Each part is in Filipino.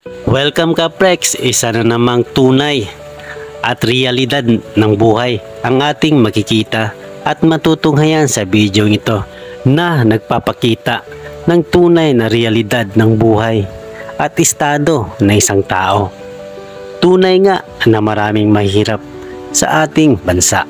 Welcome ka Prex, isa na namang tunay at realidad ng buhay ang ating makikita at matutunghayan sa video ito na nagpapakita ng tunay na realidad ng buhay at estado ng isang tao. Tunay nga na maraming mahirap sa ating bansa.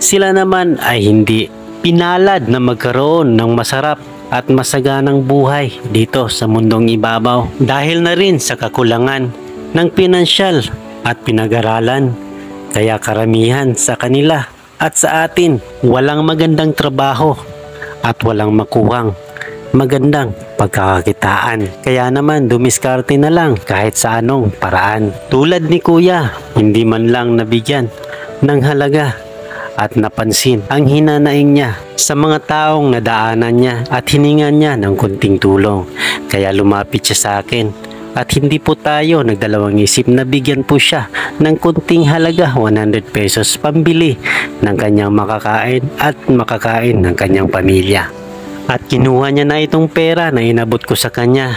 Sila naman ay hindi pinalad na magkaroon ng masarap at masaganang buhay dito sa mundong ibabaw dahil na rin sa kakulangan ng pinansyal at pinag-aralan. Kaya karamihan sa kanila at sa atin walang magandang trabaho at walang makuhang magandang pagkakakitaan. Kaya naman dumiskarte na lang kahit sa anong paraan. Tulad ni Kuya, hindi man lang nabigyan ng halaga at napansin ang hinanaing niya sa mga taong nadaanan niya at hiningan niya ng kunting tulong. Kaya lumapit siya sa akin at hindi po tayo nagdalawang isip na bigyan po siya ng kunting halaga 100 pesos pambili ng kanyang makakain at makakain ng kanyang pamilya. At kinuha niya na itong pera na inabot ko sa kanya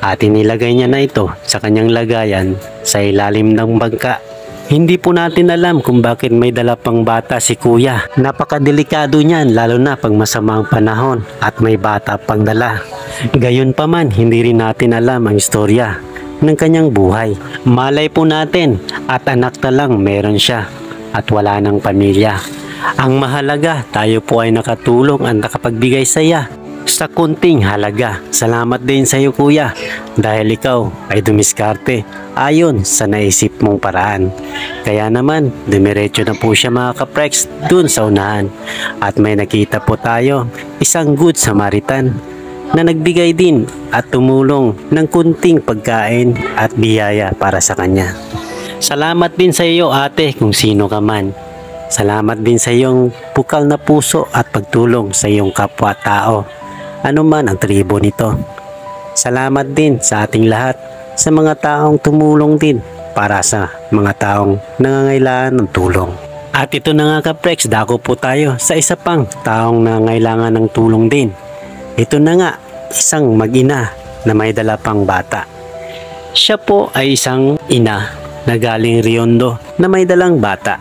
at inilagay niya na ito sa kanyang lagayan sa ilalim ng bangka. Hindi po natin alam kung bakit may dala pang bata si Kuya. Napakadelikado niyan lalo na pag masama ang panahon at may bata pang dala. Gayon pa man, hindi rin natin alam ang istorya ng kanyang buhay. Malay po natin at anak na lang meron siya at wala ng pamilya. Ang mahalaga, tayo po ay nakatulong at nakapagbigay saya sa kunting halaga. Salamat din sa iyo Kuya dahil ikaw ay dumiskarte ayon sa naisip mong paraan. Kaya naman dumiretso na po siya mga kaprex dun sa unahan at may nakita po tayo isang good Samaritan na nagbigay din at tumulong ng kunting pagkain at biyaya para sa kanya. Salamat din sa iyo ate kung sino ka man. Salamat din sa iyong bukal na puso at pagtulong sa iyong kapwa-tao. Ano man ang tribo nito. Salamat din sa ating lahat sa mga taong tumulong din para sa mga taong nangangailangan ng tulong. At ito na nga kaprex, dako po tayo sa isa pang taong nangangailangan ng tulong din. Ito na nga, isang mag-ina na may dala pang bata. Siya po ay isang ina na galing Riondo na may dalang bata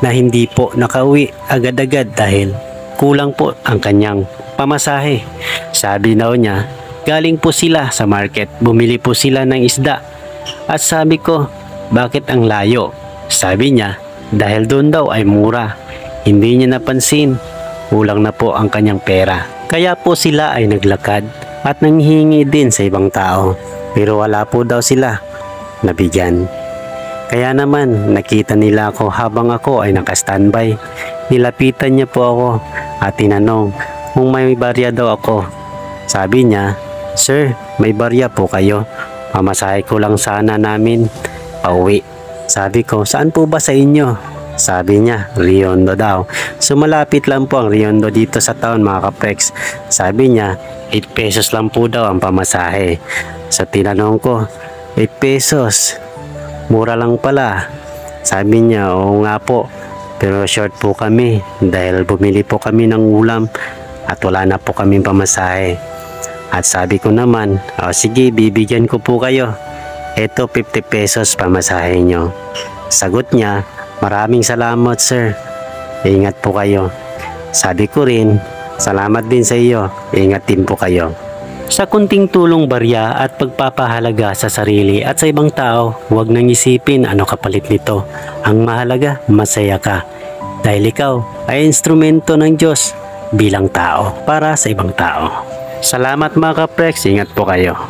na hindi po nakauwi agad-agad dahil kulang po ang kanyang pamasahe. Sabi daw niya, galing po sila sa market, bumili po sila ng isda. At sabi ko, bakit ang layo? Sabi niya, dahil doon daw ay mura. Hindi niya napansin, kulang na po ang kanyang pera. Kaya po sila ay naglakad at nanghihingi din sa ibang tao. Pero wala po daw sila nabigyan. Kaya naman nakita nila ako habang ako ay naka-standby. Nilapitan niya po ako at tinanong kung may barya daw ako. Sabi niya, "Sir, may barya po kayo. Pamasahe ko lang sana namin pauwi." Sabi ko, "Saan po ba sa inyo?" Sabi niya, "Riondo daw." So malapit lang po ang Riondo dito sa town mga kaprex. Sabi niya, 8 pesos lang po daw ang pamasahe. Sa tinanong ko, 8 pesos? Mura lang pala. Sabi niya, "Oo nga po. Pero short po kami dahil bumili po kami ng ulam at wala na po kaming pamasahe." At sabi ko naman, "Sige, bibigyan ko po kayo. Ito 50 pesos pamasahe nyo." Sagot niya, "Maraming salamat sir. Ingat po kayo." Sabi ko rin, "Salamat din sa iyo. Ingat din po kayo." Sa kunting tulong barya at pagpapahalaga sa sarili at sa ibang tao, huwag nang isipin ano kapalit nito. Ang mahalaga, masaya ka. Dahil ikaw ay instrumento ng Diyos bilang tao para sa ibang tao. Salamat mga kaprex, ingat po kayo.